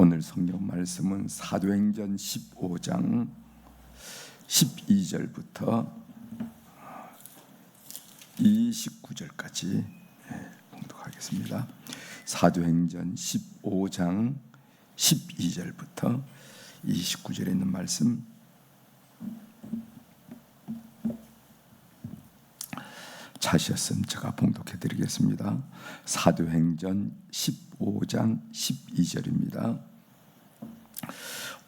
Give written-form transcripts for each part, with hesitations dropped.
오늘 성경 말씀은 사도행전 15장 12절부터 29절까지 봉독하겠습니다. 사도행전 15장 12절부터 29절에 있는 말씀, 찾으셨으면 제가 봉독해 드리겠습니다. 사도행전 15장 12절입니다.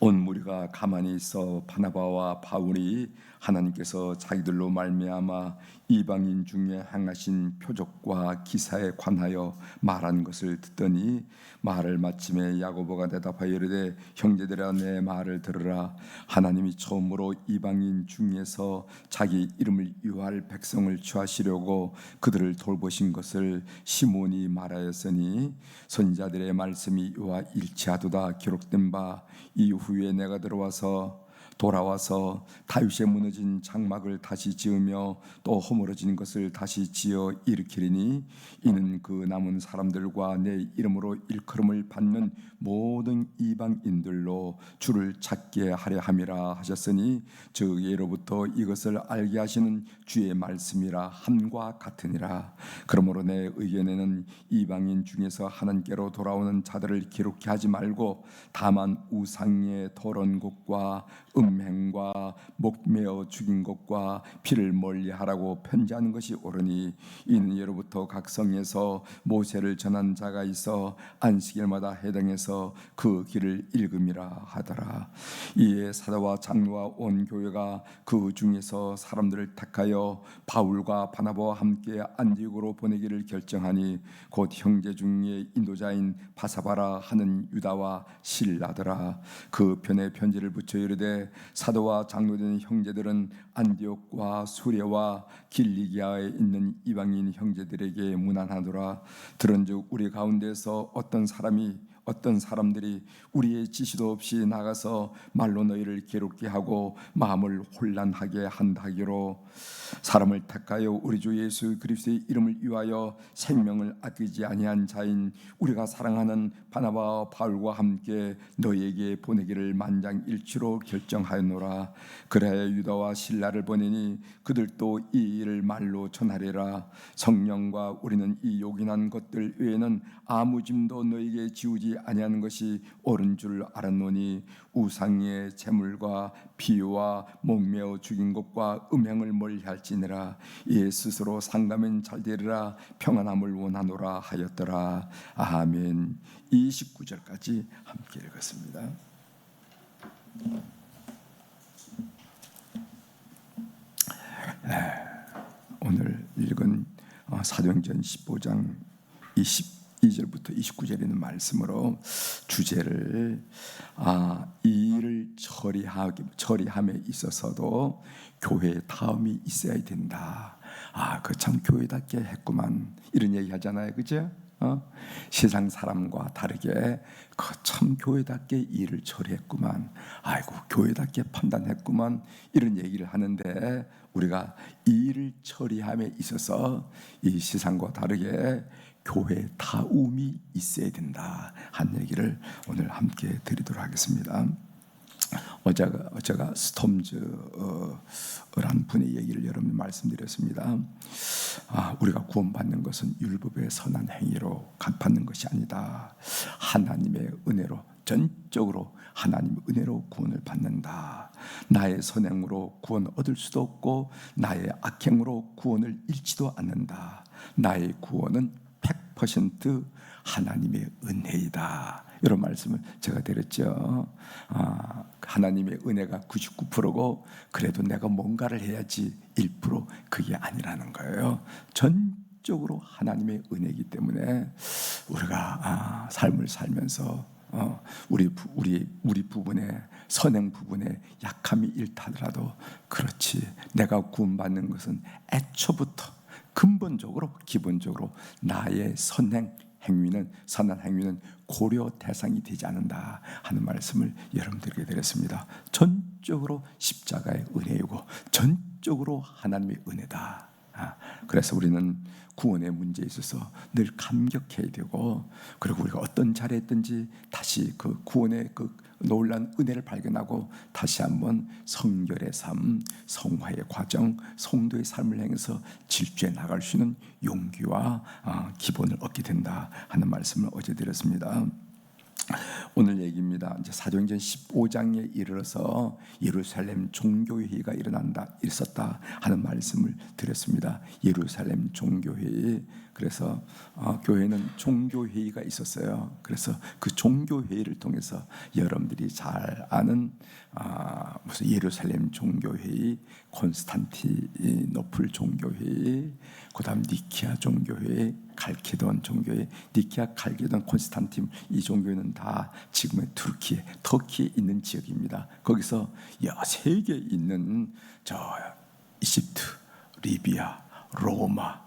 온 무리가 가만히 있어 바나바와 바울이 하나님께서 자기들로 말미암아 이방인 중에 행하신 표적과 기사에 관하여 말한 것을 듣더니 말을 마침에 야고보가 대답하여 이르되 형제들아 내 말을 들으라. 하나님이 처음으로 이방인 중에서 자기 이름을 유할 백성을 취하시려고 그들을 돌보신 것을 시몬이 말하였으니 선지자들의 말씀이 이와 일치하도다. 기록된 바 이후에 내가 돌아와서 다윗의 무너진 장막을 다시 지으며 또 허물어진 것을 다시 지어 일으키리니 이는 그 남은 사람들과 내 이름으로 일컬음을 받는 모든 이방인들로 주를 찾게 하려 함이라 하셨으니 즉 예로부터 이것을 알게 하시는 주의 말씀이라 함과 같으니라. 그러므로 내 의견에는 이방인 중에서 하나님께로 돌아오는 자들을 기록케 하지 말고 다만 우상의 토론 것과 음행과 목매어 죽인 것과 피를 멀리하라고 편지하는 것이 옳으니 이는 예로부터 각 성에서 모세를 전한 자가 있어 안식일마다 해당해서 그 길을 읽음이라 하더라. 이에 사도와 장로와 온 교회가 그 중에서 사람들을 택하여 바울과 바나바와 함께 안디옥으로 보내기를 결정하니 곧 형제 중에 인도자인 바사바라 하는 유다와 실라더라. 그 편에 편지를 붙여 이르되 사도와 장로된 형제들은 안디옥과 수레와 길리기아에 있는 이방인 형제들에게 문안하노라. 들은즉 우리 가운데서 어떤 사람들이 우리의 지시도 없이 나가서 말로 너희를 괴롭게 하고 마음을 혼란하게 한다 하기로 사람을 택하여 우리 주 예수 그리스도의 이름을 위하여 생명을 아끼지 아니한 자인 우리가 사랑하는 바나바와 바울과 함께 너희에게 보내기를 만장일치로 결정하였노라. 그래야 유다와 실라를 보내니 그들도 이 일을 말로 전하리라. 성령과 우리는 이 요긴한 것들 외에는 아무 짐도 너희에게 지우지 아니하는 것이 옳은 줄 알았노니 우상의 제물과 비유와 목매어 죽인 것과 음행을 멀리할지니라. 이에 스스로 상가면 잘되리라. 평안함을 원하노라 하였더라. 아멘. 29절까지 함께 읽었습니다. 오늘 읽은 사도행전 15장 22절부터 29절에 있는 말씀으로 주제를 이 일을 처리함에 있어서도 교회의 다음이 있어야 된다. 그 참 교회답게 했구만 이런 얘기 하잖아요, 그죠? 세상 사람과 다르게 참 교회답게 일을 처리했구만. 아이고 교회답게 판단했구만 이런 얘기를 하는데 우리가 이 일을 처리함에 있어서 이 세상과 다르게 교회의 다움이 있어야 된다 한 얘기를 오늘 함께 드리도록 하겠습니다. 제가 스톰즈라는 분의 얘기를 여러분 말씀드렸습니다. 우리가 구원받는 것은 율법의 선한 행위로 갚는 것이 아니다. 하나님의 은혜로 전적으로 하나님의 은혜로 구원을 받는다. 나의 선행으로 구원 얻을 수도 없고 나의 악행으로 구원을 잃지도 않는다. 나의 구원은 100% 하나님의 은혜이다. 이런 말씀을 제가 드렸죠. 하나님의 은혜가 99%고 그래도 내가 뭔가를 해야지 1% 그게 아니라는 거예요. 전적으로 하나님의 은혜이기 때문에 우리가 삶을 살면서 우리 부분에 선행 부분에 약함이 일타더라도 그렇지 내가 구원받는 것은 애초부터 근본적으로 기본적으로 나의 선한 행위는 고려 대상이 되지 않는다 하는 말씀을 여러분들에게 드렸습니다. 전적으로 십자가의 은혜이고 전적으로 하나님의 은혜다. 그래서 우리는 구원의 문제에 있어서 늘 감격해야 되고, 그리고 우리가 어떤 자리에 있든지 다시 그 구원의 그 놀라운 은혜를 발견하고 다시 한번 성결의 삶, 성화의 과정, 성도의 삶을 행해서 질주해 나갈 수 있는 용기와 기본을 얻게 된다 하는 말씀을 어제 드렸습니다. 오늘 얘기입니다. 이제 사도행전 15장에 이르러서 예루살렘 종교회의가 있었다 하는 말씀을 드렸습니다. 예루살렘 종교회의. 그래서 교회는 종교회의가 있었어요. 그래서 그 종교회의를 통해서 여러분들이 잘 아는 무슨 예루살렘 종교회의, 콘스탄티노플 종교회의, 그다음 니키아 종교회의, 칼케돈 종교회, 니키아, 칼케돈, 콘스탄틴, 이 종교회는 다 지금의 터키에 있는 지역입니다. 거기서 세계에 있는 저 이집트, 리비아, 로마,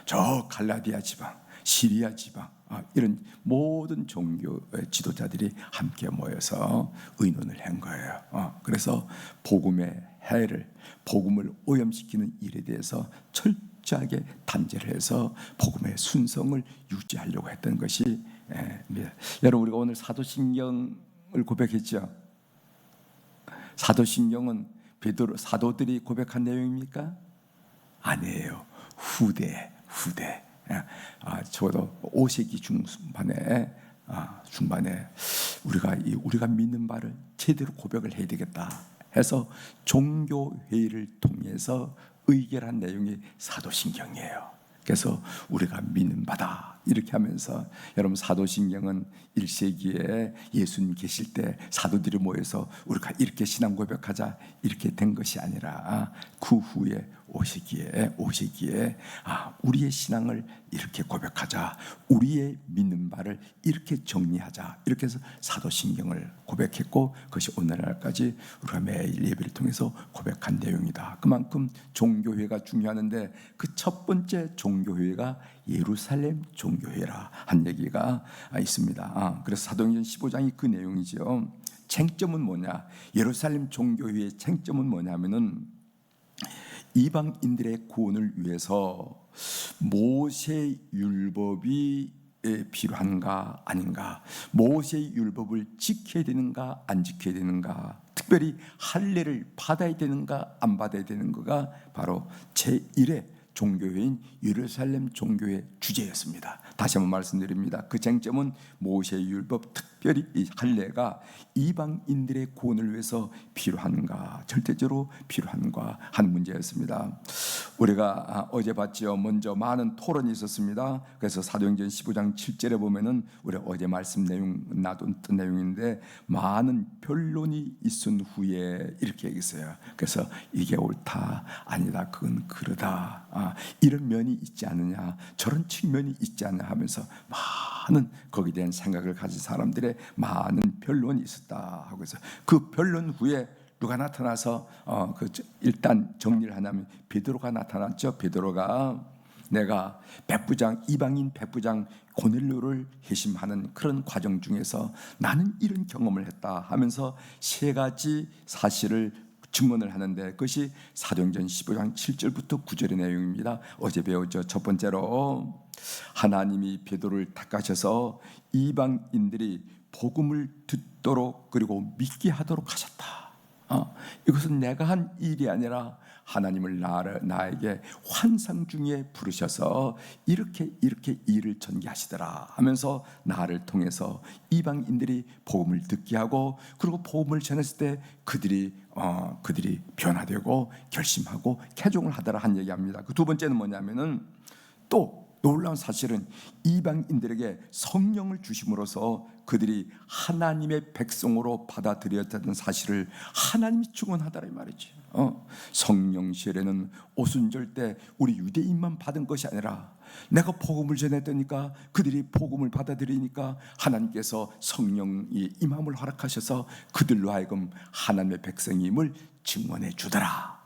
저 갈라디아 지방, 시리아 지방, 이런 모든 종교의 지도자들이 함께 모여서 의논을 한 거예요. 그래서 복음의 해를, 복음을 오염시키는 일에 대해서 철저하게 단죄를 해서 복음의 순성을 유지하려고 했던 것이 여러분, 우리가 오늘 사도신경을 고백했죠. 사도신경은 사도들이 고백한 내용입니까? 아니에요. 후대. 적어도 5세기 중반에 우리가 믿는 바를 제대로 고백을 해야 되겠다 해서 종교 회의를 통해서 의결한 내용이 사도신경이에요. 그래서 우리가 믿는 바다 이렇게 하면서, 여러분, 사도신경은 1세기에 예수님 계실 때 사도들이 모여서 우리가 이렇게 신앙 고백하자 이렇게 된 것이 아니라 그 후에 5세기에 우리의 신앙을 이렇게 고백하자, 우리의 믿는 바를 이렇게 정리하자, 이렇게 해서 사도신경을 고백했고, 그것이 오늘날까지 우리가 매일 예배를 통해서 고백한 내용이다. 그만큼 종교회가 중요하는데 그 첫 번째 종교회가 예루살렘 종교회라 한 얘기가 있습니다. 그래서 사도행전 15장이 그 내용이죠. 쟁점은 뭐냐? 예루살렘 종교회의 쟁점은 뭐냐면은 이방인들의 구원을 위해서 모세 율법이 필요한가 아닌가, 모세의 율법을 지켜야 되는가 안 지켜야 되는가, 특별히 할례를 받아야 되는가 안 받아야 되는가가 바로 제1의 종교회인 예루살렘 종교의 주제였습니다. 다시 한번 말씀드립니다. 그 쟁점은 모세의 율법, 특별히 이 할례가 이방인들의 구원을 위해서 필요한가, 절대적으로 필요한가 하는 문제였습니다. 우리가 어제 봤죠. 먼저 많은 토론이 있었습니다. 그래서 사도행전 15장 7절에 보면은 우리 어제 말씀 내용 나눴던 내용인데, 많은 변론이 있은 후에 이렇게 얘기했어요. 그래서 이게 옳다, 아니다, 그건 그러다, 이런 면이 있지 않느냐, 저런 측면이 있지 않느냐 하면서 많은 거기에 대한 생각을 가진 사람들의 많은 변론이 있었다 하고, 해서 그 변론 후에 누가 나타나서 일단 정리를 하냐면 베드로가 나타났죠. 베드로가 내가 백부장, 이방인 백부장 고넬료를 회심하는 그런 과정 중에서 나는 이런 경험을 했다 하면서 세 가지 사실을 증언을 하는데, 그것이 사도행전 15장 7절부터 9절의 내용입니다. 어제 배웠죠. 첫 번째로 하나님이 베드로를 택하셔서 이방인들이 복음을 듣도록 그리고 믿게 하도록 하셨다. 이것은 내가 한 일이 아니라 하나님을 나에게 환상 중에 부르셔서 이렇게 일을 전개하시더라 하면서 나를 통해서 이방인들이 복음을 듣게 하고, 그리고 복음을 전했을 때 그들이 변화되고 결심하고 개종을 하더라 한 얘기합니다. 그 두 번째는 뭐냐면은, 또 놀라운 사실은 이방인들에게 성령을 주심으로써 그들이 하나님의 백성으로 받아들였다는 사실을 하나님이 증언하더라 이 말이지. 성령 세례는 오순절 때 우리 유대인만 받은 것이 아니라 내가 복음을 전했다니까 그들이 복음을 받아들이니까 하나님께서 성령이 임함을 허락하셔서 그들로 하여금 하나님의 백성임을 증거해 주더라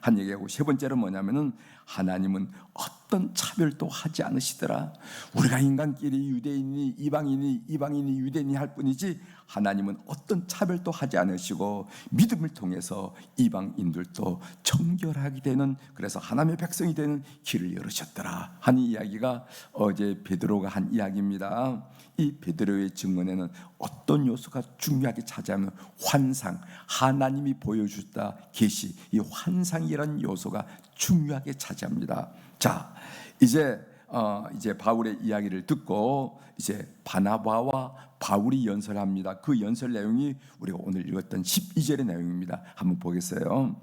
한 얘기하고, 세 번째는 뭐냐면은 하나님은 어떤 차별도 하지 않으시더라. 우리가 인간끼리 유대인이 이방인이 이방인이 유대인이 할 뿐이지 하나님은 어떤 차별도 하지 않으시고 믿음을 통해서 이방인들도 정결하게 되는, 그래서 하나님의 백성이 되는 길을 열으셨더라 하는 이야기가 어제 베드로가 한 이야기입니다. 이 베드로의 증언에는 어떤 요소가 중요하게 차지하면 환상, 하나님이 보여주셨다 계시, 이 환상이라는 요소가 중요하게 차지합니다. 자, 이제 바울의 이야기를 듣고 이제 바나바와 바울이 연설합니다. 그 연설 내용이 우리가 오늘 읽었던 12절의 내용입니다. 한번 보겠어요.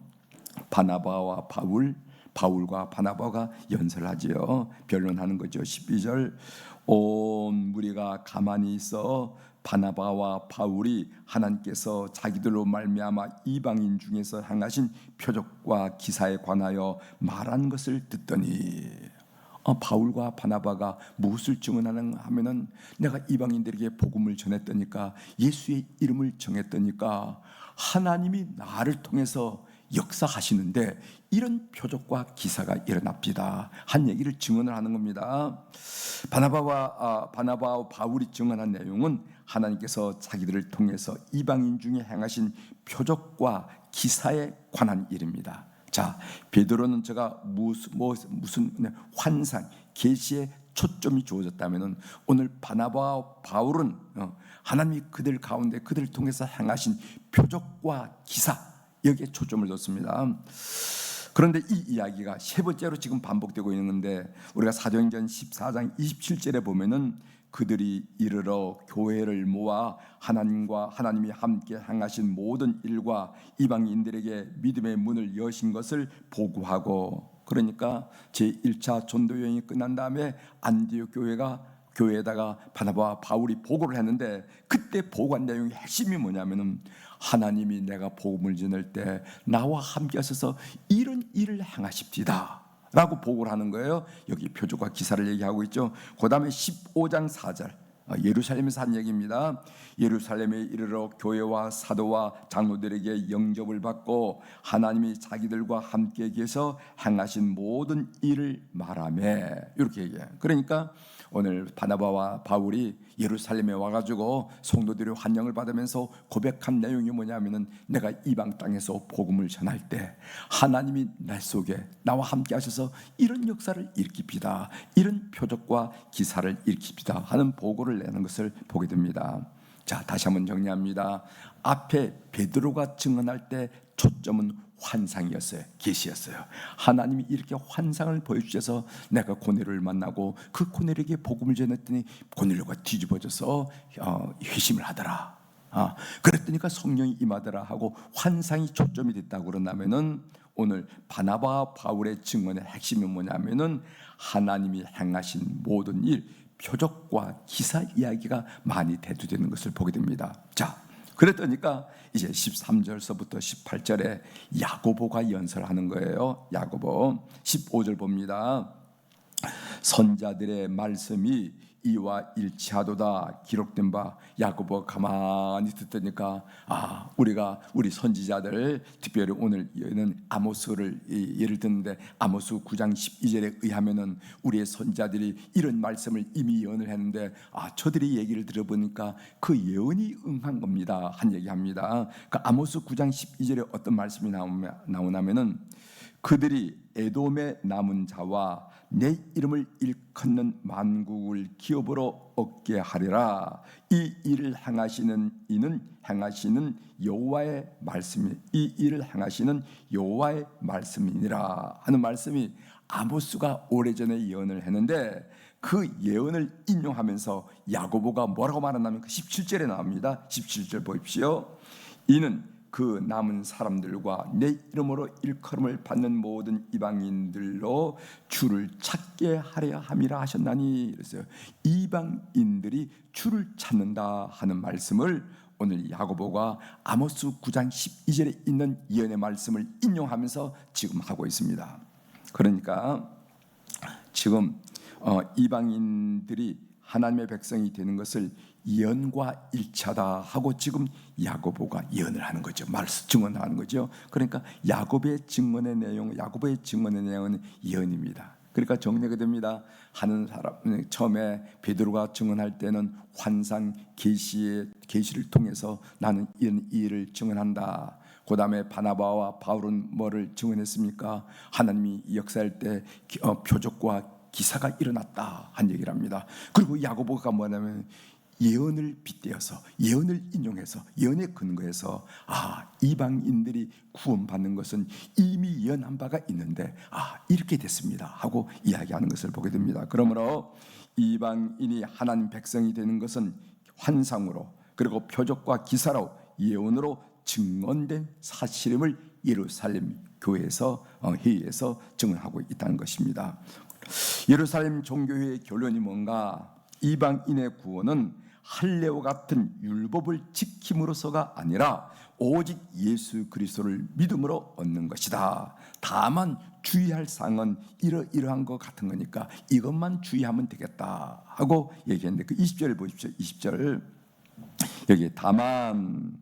바나바와 바울, 바울과 바나바가 연설하지요. 변론하는 거죠. 12절, 온 무리가 가만히 있어 바나바와 바울이 하나님께서 자기들로 말미암아 이방인 중에서 행하신 표적과 기사에 관하여 말한 것을 듣더니, 바울과 바나바가 무엇을 증언하는가 하면은, 내가 이방인들에게 복음을 전했더니까, 예수의 이름을 정했더니까 하나님이 나를 통해서 역사하시는데 이런 표적과 기사가 일어납니다 한 얘기를 증언을 하는 겁니다. 바나바와 바울이 증언한 내용은 하나님께서 자기들을 통해서 이방인 중에 행하신 표적과 기사에 관한 일입니다. 자, 베드로는 제가 무슨 환상, 계시에 초점이 주어졌다면은, 오늘 바나바와 바울은 하나님이 그들 가운데 그들을 통해서 행하신 표적과 기사, 여기에 초점을 뒀습니다. 그런데 이 이야기가 세 번째로 지금 반복되고 있는 건데, 우리가 사도행전 14장 27절에 보면은 그들이 이르러 교회를 모아 하나님이 함께 행하신 모든 일과 이방인들에게 믿음의 문을 여신 것을 보고하고, 그러니까 제1차 전도 여행이 끝난 다음에 안디옥 교회에다가 바나바와 바울이 보고를 했는데, 그때 보고한 내용의 핵심이 뭐냐면은, 하나님이 내가 복음을 전할 때 나와 함께 하셔서 이런 일을 행하십시다 라고 보고를 하는 거예요. 여기 표적과 기사를 얘기하고 있죠. 그 다음에 15장 4절, 예루살렘에서 한 얘기입니다. 예루살렘에 이르러 교회와 사도와 장로들에게 영접을 받고 하나님이 자기들과 함께 계셔 행하신 모든 일을 말하며, 이렇게 얘기해요. 그러니까 오늘 바나바와 바울이 예루살렘에 와가지고 성도들의 환영을 받으면서 고백한 내용이 뭐냐면은, 내가 이방 땅에서 복음을 전할 때 하나님이 날 속에 나와 함께 하셔서 이런 역사를 일으킵니다, 이런 표적과 기사를 일으킵니다 하는 보고를 내는 것을 보게 됩니다. 자, 다시 한번 정리합니다. 앞에 베드로가 증언할 때 초점은 환상이었어요. 계시였어요. 하나님이 이렇게 환상을 보여주셔서 내가 고넬료를 만나고 그 고넬료에게 복음을 전했더니 고넬료가 뒤집어져서 회심을 하더라. 그랬더니까 성령이 임하더라 하고 환상이 초점이 됐다고 그런다면은, 오늘 바나바와 바울의 증언의 핵심은 뭐냐면은, 하나님이 행하신 모든 일, 표적과 기사 이야기가 많이 대두되는 것을 보게 됩니다. 자, 그랬더니까 이제 13절서부터 18절에 야고보가 연설하는 거예요. 야고보 15절 봅니다. 선자들의 말씀이 이와 일치하도다 기록된 바. 야고보가 가만히 듣더니까 우리 선지자들, 특별히 오늘은 아모스를 예를 드는데, 아모스 9장 12절에 의하면은 우리의 선지자들이 이런 말씀을 이미 예언을 했는데, 저들이 얘기를 들어보니까 그 예언이 응한 겁니다 한 얘기합니다. 그 아모스 9장 12절에 어떤 말씀이 나오냐면은, 그들이 에돔의 남은 자와 내 이름을 일컫는 만국을 기업으로 얻게 하리라. 이 일을 행하시는 이는 행하시는 여호와의 말씀이, 이 일을 행하시는 여호와의 말씀이니라 하는 말씀이 아모스가 오래전에 예언을 했는데, 그 예언을 인용하면서 야고보가 뭐라고 말하냐면 그 17절에 나옵니다. 17절 보십시오. 이는 그 남은 사람들과 내 이름으로 일컬음을 받는 모든 이방인들로 주를 찾게 하려 함이라 하셨나니. 그랬어요. 이방인들이 주를 찾는다 하는 말씀을 오늘 야고보가 아모스 9장 12절에 있는 예언의 말씀을 인용하면서 지금 하고 있습니다. 그러니까 지금 이방인들이 하나님의 백성이 되는 것을 예언과 일치하다 하고 지금 야고보가 예언을 하는 거죠. 증언하는 거죠. 그러니까 야고보의 증언의 내용은 예언입니다. 그러니까 정리가 됩니다. 하는 사람 처음에 베드로가 증언할 때는 환상 계시를 통해서 나는 이런 일을 증언한다. 그 다음에 바나바와 바울은 뭐를 증언했습니까? 하나님이 역사할 때 표적과 기사가 일어났다 한 얘기를 합니다. 그리고 야고보가 뭐냐면 예언을 빗대어서 예언을 인용해서 예언에 근거해서 이방인들이 구원받는 것은 이미 예언한 바가 있는데 이렇게 됐습니다 하고 이야기하는 것을 보게 됩니다. 그러므로 이방인이 하나님 백성이 되는 것은 환상으로 그리고 표적과 기사로 예언으로 증언된 사실임을 예루살렘 교회에서 회의에서 증언하고 있다는 것입니다. 예루살렘 종교회의 결론이 뭔가? 이방인의 구원은 할례와 같은 율법을 지킴으로서가 아니라 오직 예수 그리스도를 믿음으로 얻는 것이다. 다만 주의할 사항은 이러이러한 것 같은 거니까 이것만 주의하면 되겠다 하고 얘기했는데 그 20절을 보십시오. 20절 여기 다만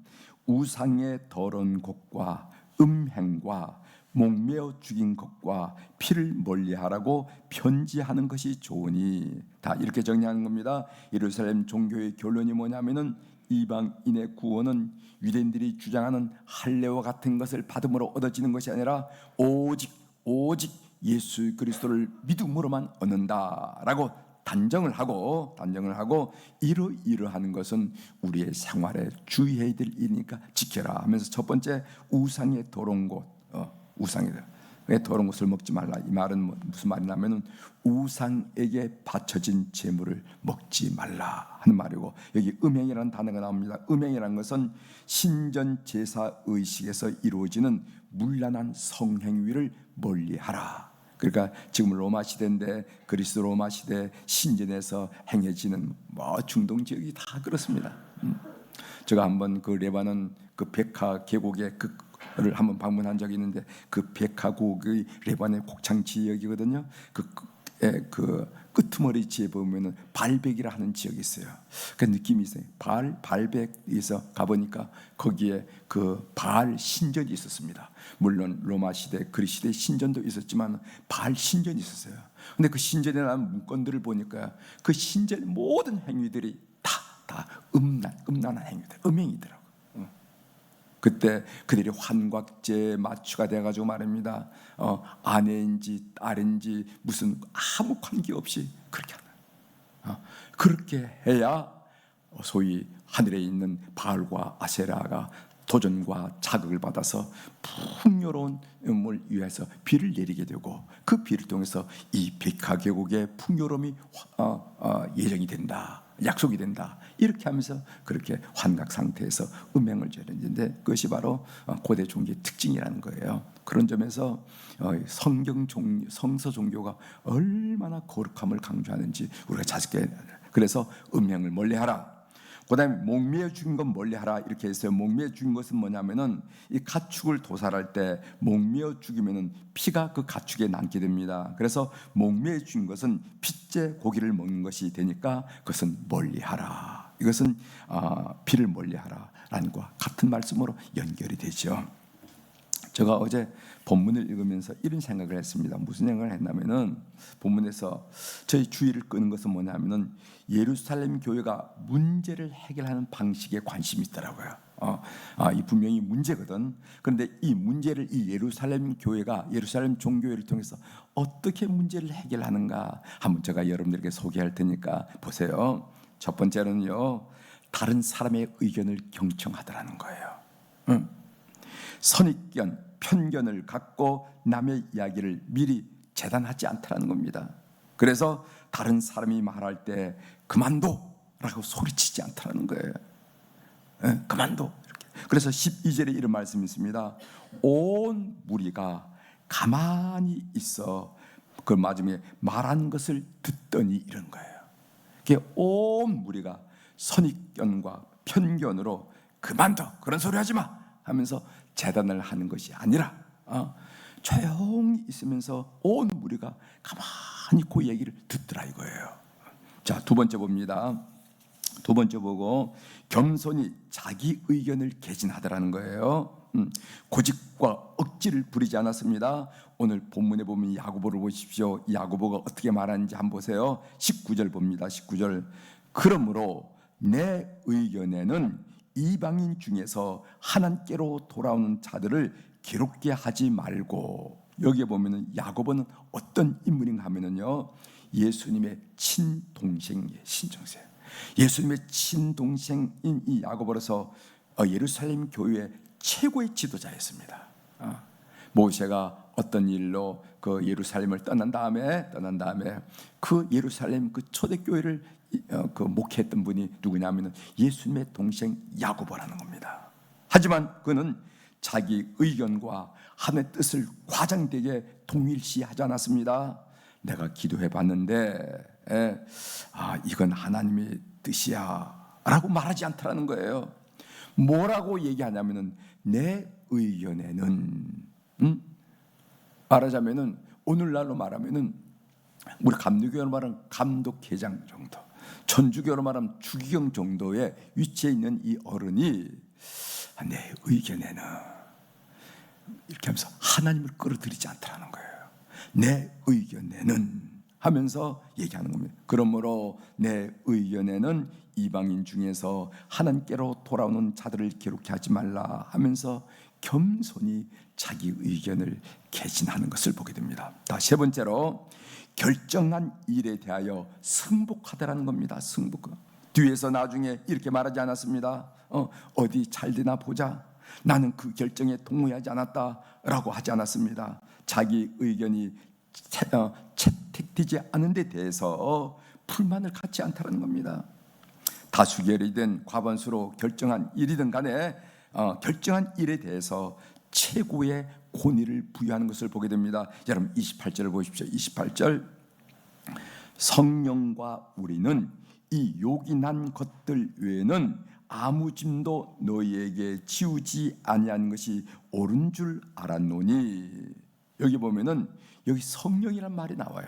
우상의 더러운 것과 음행과 목매어 죽인 것과 피를 멀리하라고 편지하는 것이 좋으니 다 이렇게 정리하는 겁니다. 예루살렘 종교의 결론이 뭐냐면은 이방인의 구원은 유대인들이 주장하는 할례와 같은 것을 받음으로 얻어지는 것이 아니라 오직 예수 그리스도를 믿음으로만 얻는다라고 단정을 하고 이러이러하는 것은 우리의 생활에 주의해야 될 일이니까 지켜라 하면서 첫 번째 우상의 더러운 것 왜 더러운 것을 먹지 말라 이 말은 무슨 말이냐면은 우상에게 바쳐진 제물을 먹지 말라 하는 말이고 여기 음행이라는 단어가 나옵니다. 음행이라는 것은 신전 제사 의식에서 이루어지는 문란한 성행위를 멀리하라. 그러니까 지금 로마 시대인데 그리스 로마 시대 신전에서 행해지는 중동 지역이 다 그렇습니다. 제가 한번 그 레바논 그 베카 계곡에 를 한번 방문한 적이 있는데 그 베카곡의 레바논의 곡창 지역이거든요. 그 끄트머리지에 보면은 발백이라 하는 지역이 있어요. 그 느낌이 있어요. 발백에서 가보니까 거기에 그 바알 신전이 있었습니다. 물론 로마 시대, 그리스 시대 신전도 있었지만 바알 신전이 있었어요. 근데 그 신전에 나온 문건들을 보니까 그 신전 모든 행위들이 다 음란한 행위들, 음행이더라고요. 그때 그들이 환각제에 맞추가 돼가지고 말입니다. 아내인지 딸인지 무슨 아무 관계없이 그렇게 하는. 그렇게 해야 소위 하늘에 있는 바알과 아세라가 도전과 자극을 받아서 풍요로운 을 위해서 비를 내리게 되고 그 비를 통해서 이 베카 계곡의 풍요로움이 예정이 된다. 약속이 된다. 이렇게 하면서 그렇게 환각 상태에서 음행을 저렸는데 그것이 바로 고대 종교의 특징이라는 거예요. 그런 점에서 성서 종교가 얼마나 거룩함을 강조하는지 우리가 자식께 그래서 음행을 멀리하라. 그다음에 목매어 죽인 건 멀리하라 이렇게 했어요. 목매어 죽인 것은 뭐냐면은 이 가축을 도살할 때 목매어 죽이면은 피가 그 가축에 남게 됩니다. 그래서 목매어 죽인 것은 핏째 고기를 먹는 것이 되니까 그것은 멀리하라. 이것은 피를 멀리하라라는 것과 같은 말씀으로 연결이 되죠. 제가 어제 본문을 읽으면서 이런 생각을 했습니다. 무슨 생각을 했냐면은 본문에서 저희 주의를 끄는 것은 뭐냐면은 예루살렘 교회가 문제를 해결하는 방식에 관심이 있더라고요. 이 분명히 문제거든. 그런데 이 문제를 이 예루살렘 교회가 예루살렘 종교회를 통해서 어떻게 문제를 해결하는가 한번 제가 여러분들에게 소개할 테니까 보세요. 첫 번째는요, 다른 사람의 의견을 경청하더라는 거예요. 선입견, 편견을 갖고 남의 이야기를 미리 재단하지 않더라는 겁니다. 그래서 다른 사람이 말할 때 그만둬라고 소리치지 않더라는 거예요. 그만둬 이렇게. 그래서 12절에 이런 말씀이 있습니다. 온 무리가 가만히 있어 그 마지막에 말한 것을 듣더니 이런 거예요. 온 무리가 선입견과 편견으로 그만둬 그런 소리 하지 마 하면서 재단을 하는 것이 아니라 조용히 있으면서 온 무리가 가만히 그 얘기를 듣더라 이거예요. 자, 두 번째 봅니다. 두 번째 보고 겸손히 자기 의견을 개진하더라는 거예요. 고집과 억지를 부리지 않았습니다. 오늘 본문에 보면 야고보를 보십시오. 야고보가 어떻게 말하는지 한번 보세요. 19절 봅니다. 19절. 그러므로 내 의견에는 이방인 중에서 하나님께로 돌아오는 자들을 기롭게 하지 말고, 여기에 보면은 야고보는 어떤 인물인가 하면은요, 예수님의 친동생이에요. 친동생. 예수님의 친동생인 이 야고보로서 예루살렘 교회의 최고의 지도자였습니다. 모세가 어떤 일로 그 예루살렘을 떠난 다음에 그 예루살렘 그 초대교회를 그 목회했던 분이 누구냐면은 예수님의 동생 야고보라는 겁니다. 하지만 그는 자기 의견과 하나님의 뜻을 과장되게 동일시하지 않았습니다. 내가 기도해 봤는데 이건 하나님의 뜻이야 라고 말하지 않더라는 거예요. 뭐라고 얘기하냐면은 내 의견에는 말하자면은 오늘날로 말하면은 우리 감리교로 말하면 감독회장 정도, 천주교로 말하면 주기경 정도의 위치에 있는 이 어른이 내 의견에는 이렇게 하면서 하나님을 끌어들이지 않더라는 거예요. 내 의견에는 하면서 얘기하는 겁니다. 그러므로 내 의견에는 이방인 중에서 하나님께로 돌아오는 자들을 기록해 하지 말라 하면서 겸손히 자기 의견을 개진하는 것을 보게 됩니다. 세 번째로 결정한 일에 대하여 승복하더라는 겁니다. 승복. 뒤에서 나중에 이렇게 말하지 않았습니다. 어디 잘 되나 보자. 나는 그 결정에 동의하지 않았다라고 하지 않았습니다. 자기 의견이 채택되지 않은 데 대해서 불만을 갖지 않다는 겁니다. 다수결이든 과반수로 결정한 일이든 간에 결정한 일에 대해서 최고의 권위를 부여하는 것을 보게 됩니다. 여러분 28절을 보십시오. 28절. 성령과 우리는 이 요긴한 것들 외에는 아무 짐도 너희에게 지우지 아니한 것이 옳은 줄 알았노니. 여기 보면은 여기 성령이란 말이 나와요.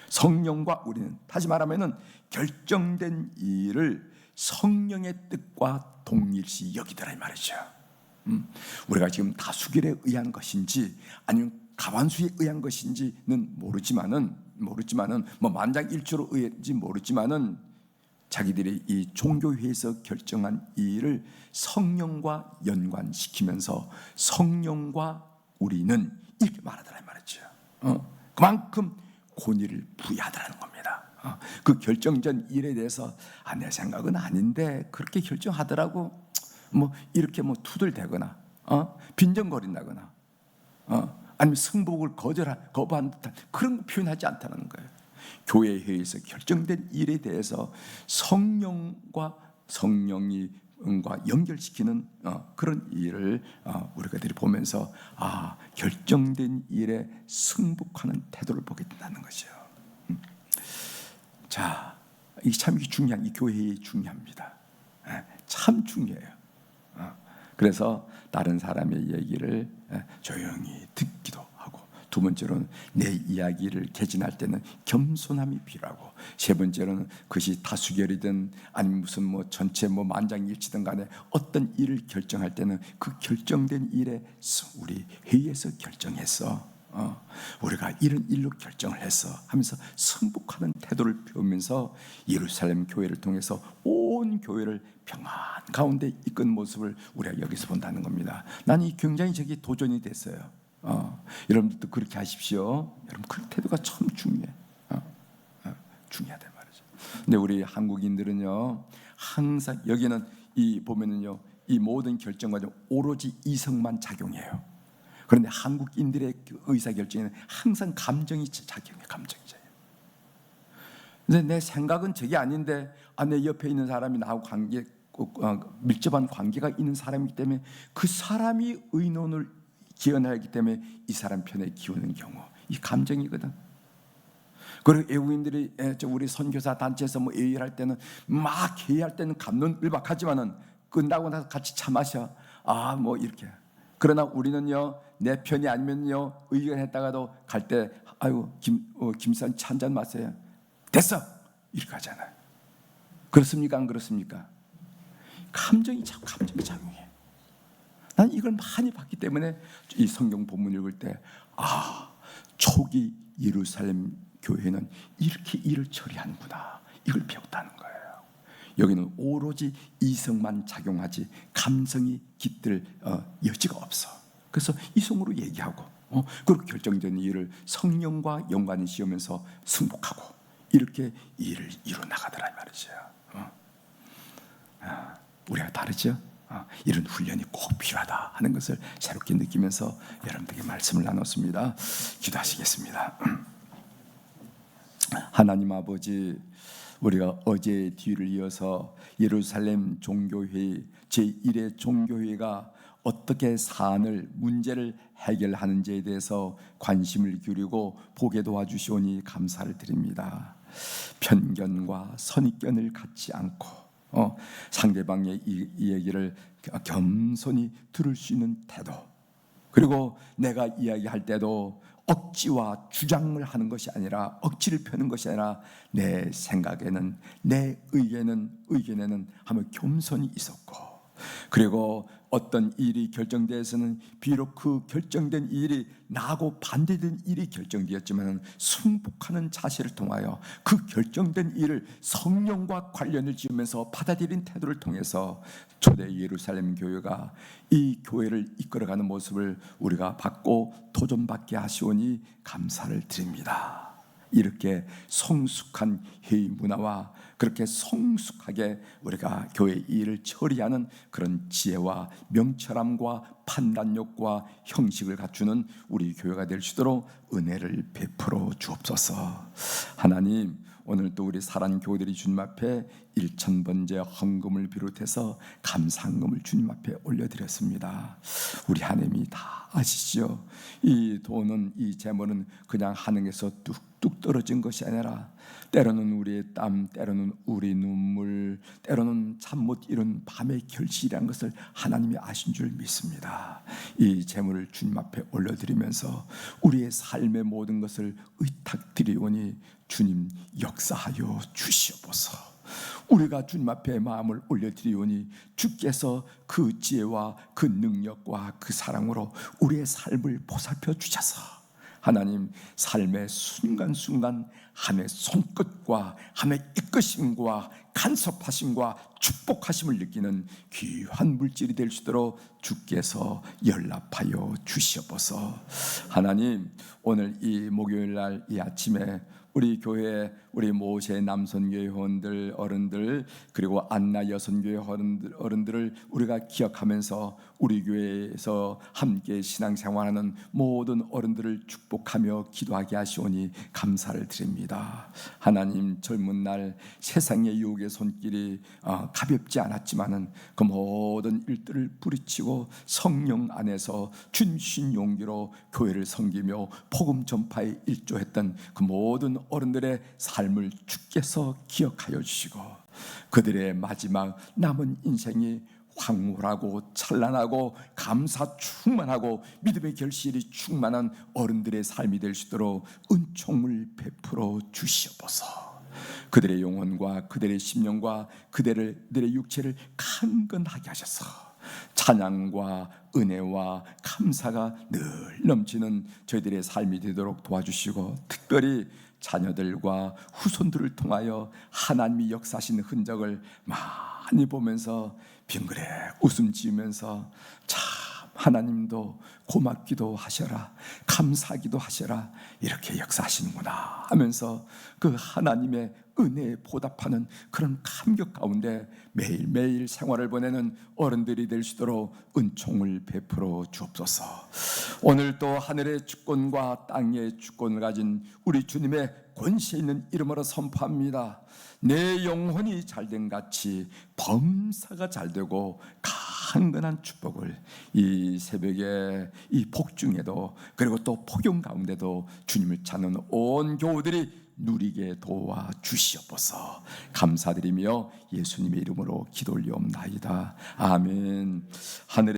성령과 우리는, 다시 말하면은 결정된 일을 성령의 뜻과 동일시 여기더라 이 말이죠. 우리가 지금 다수결에 의한 것인지 아니면 과반수에 의한 것인지는 모르지만은 뭐 만장일치로 의한지 모르지만은 자기들이 이 종교회에서 결정한 이 일을 성령과 연관시키면서 성령과 우리는 이렇게 말하더라 이 말이죠. 그만큼 권위를 부여하더라는 겁니다. 그 결정전 일에 대해서 내 생각은 아닌데 그렇게 결정하더라고, 뭐 이렇게 뭐 투덜대거나 빈정거린다거나 아니면 승복을 거부한 듯한 그런 거 표현하지 않다는 거예요. 교회 회의에서 결정된 일에 대해서 성령과 연결시키는 그런 일을 우리가 보면서 결정된 일에 승복하는 태도를 보게 된다는 거죠. 자, 이 참 중요한, 이 교회의 중요합니다. 참 중요해요. 그래서 다른 사람의 얘기를 조용히 듣기도 하고, 두 번째로는 내 이야기를 개진할 때는 겸손함이 필요하고, 세 번째로는 그것이 다수결이든 아니면 무슨 뭐 전체 뭐 만장일치든 간에 어떤 일을 결정할 때는 그 결정된 일에 우리 회의에서 결정했어, 우리가 이런 일로 결정을 했어 하면서 승복하는 태도를 보이면서 예루살렘 교회를 통해서 온 교회를 평안 가운데 이끈 모습을 우리가 여기서 본다는 겁니다. 나는 이 굉장히 저게 도전이 됐어요. 여러분들도 그렇게 하십시오. 여러분 그 태도가 참 중요해. 중요하다 말이죠. 근데 우리 한국인들은요, 항상 여기는 이 보면은요, 이 모든 결정 과정 오로지 이성만 작용해요. 그런데 한국인들의 의사 결정에는 항상 감정이 작용해, 감정이잖아요. 근데 내 생각은 저게 아닌데 내 옆에 있는 사람이 나하고 밀접한 관계가 있는 사람이기 때문에 그 사람이 의논을 기원하기 때문에 이 사람 편에 기우는 경우, 이 감정이거든. 그리고 외국인들이 우리 선교사 단체에서 뭐 회의할 때는 막 회의할 때는 감론을박하지만은 끝나고 나서 같이 차 마셔. 뭐 이렇게. 그러나 우리는요, 내 편이 아니면요 의견했다가도 갈 때 아이고 김산 차 한 잔 마세요. 됐어 이렇게 하잖아요. 그렇습니까? 안 그렇습니까? 감정이 작용해. 난 이걸 많이 봤기 때문에 이 성경 본문 읽을 때 초기 예루살렘 교회는 이렇게 일을 처리하는구나, 이걸 배웠다는 거예요. 여기는 오로지 이성만 작용하지 감성이 깃들 여지가 없어. 그래서 이성으로 얘기하고 그리고 결정된 일을 성령과 연관이 씌우면서 승복하고 이렇게 일을 이루어 나가더라 이 말이죠. 우리가 다르죠? 이런 훈련이 꼭 필요하다 하는 것을 새롭게 느끼면서 여러분들에게 말씀을 나눴습니다. 기도하시겠습니다. 하나님 아버지, 우리가 어제의 뒤를 이어서 예루살렘 종교회의 제1회 종교회의가 어떻게 사안을 문제를 해결하는지에 대해서 관심을 기울이고 보게 도와주시오니 감사를 드립니다. 편견과 선입견을 갖지 않고 상대방의 이 얘기를 겸손히 들을 수 있는 태도, 그리고 내가 이야기할 때도 억지와 주장을 하는 것이 아니라, 억지를 펴는 것이 아니라 내 생각에는, 내 의견에는 하며 겸손히 있었고, 그리고 어떤 일이 결정되어서는 비록 그 결정된 일이 나하고 반대된 일이 결정되었지만 승복하는 자세를 통하여 그 결정된 일을 성령과 관련을 지으면서 받아들인 태도를 통해서 초대 예루살렘 교회가 이 교회를 이끌어가는 모습을 우리가 받고 도전받게 하시오니 감사를 드립니다. 이렇게 성숙한 회의 문화와 그렇게 성숙하게 우리가 교회 일을 처리하는 그런 지혜와 명철함과 판단력과 형식을 갖추는 우리 교회가 될 수 있도록 은혜를 베풀어 주옵소서. 하나님, 오늘 또 우리 사랑 교우들이 주님 앞에 1,000번째 헌금을 비롯해서 감사헌금을 주님 앞에 올려드렸습니다. 우리 하나님이 다 아시죠? 이 돈은, 이 재물은 그냥 하늘에서 뚝뚝 떨어진 것이 아니라 때로는 우리의 땀, 때로는 우리 눈물, 때로는 잠 못 이룬 밤의 결실이라는 것을 하나님이 아신 줄 믿습니다. 이 재물을 주님 앞에 올려드리면서 우리의 삶의 모든 것을 의탁드리오니 주님 역사하여 주시옵소서. 우리가 주님 앞에 마음을 올려드리오니 주께서 그 지혜와 그 능력과 그 사랑으로 우리의 삶을 보살펴 주셔서 하나님, 삶의 순간순간 하나님의 손끝과 하나님의 이끄심과 간섭하심과 축복하심을 느끼는 귀한 물질이 될 수 있도록 주께서 연락하여 주시옵소서. 하나님, 오늘 이 목요일 날 이 아침에 우리 교회, 우리 모세 남선교회 회원들, 어른들, 그리고 안나 여선교회 어른들을 우리가 기억하면서 우리 교회에서 함께 신앙생활하는 모든 어른들을 축복하며 기도하게 하시오니 감사를 드립니다. 하나님, 젊은 날 세상의 유혹의 손길이 가볍지 않았지만은 그 모든 일들을 부딪히고 성령 안에서 주신 용기로 교회를 섬기며 복음 전파에 일조했던 그 모든 어른들의 삶을 주께서 기억하여 주시고 그들의 마지막 남은 인생이 황홀하고 찬란하고 감사 충만하고 믿음의 결실이 충만한 어른들의 삶이 될 수 있도록 은총을 베풀어 주시옵소서. 그들의 영혼과 그들의 심령과 그들의 육체를 강건하게 하셔서 찬양과 은혜와 감사가 늘 넘치는 저희들의 삶이 되도록 도와주시고, 특별히 자녀들과 후손들을 통하여 하나님이 역사하신 흔적을 많이 보면서 빙그레 웃음 지으면서 참 하나님도 고맙기도 하셔라, 감사하기도 하셔라, 이렇게 역사하시는구나 하면서 그 하나님의 은혜에 보답하는 그런 감격 가운데 매일매일 생활을 보내는 어른들이 될 수 있도록 은총을 베풀어 주옵소서. 오늘 또 하늘의 주권과 땅의 주권을 가진 우리 주님의 권세 있는 이름으로 선포합니다. 내 영혼이 잘된 같이 범사가 잘되고 강건한 축복을 이 새벽에 이 복중에도 그리고 또 폭염 가운데도 주님을 찾는 온 교우들이 누리게 도와 주시옵소서. 감사드리며 예수님의 이름으로 기도 올리옵나이다. 아멘. 하늘의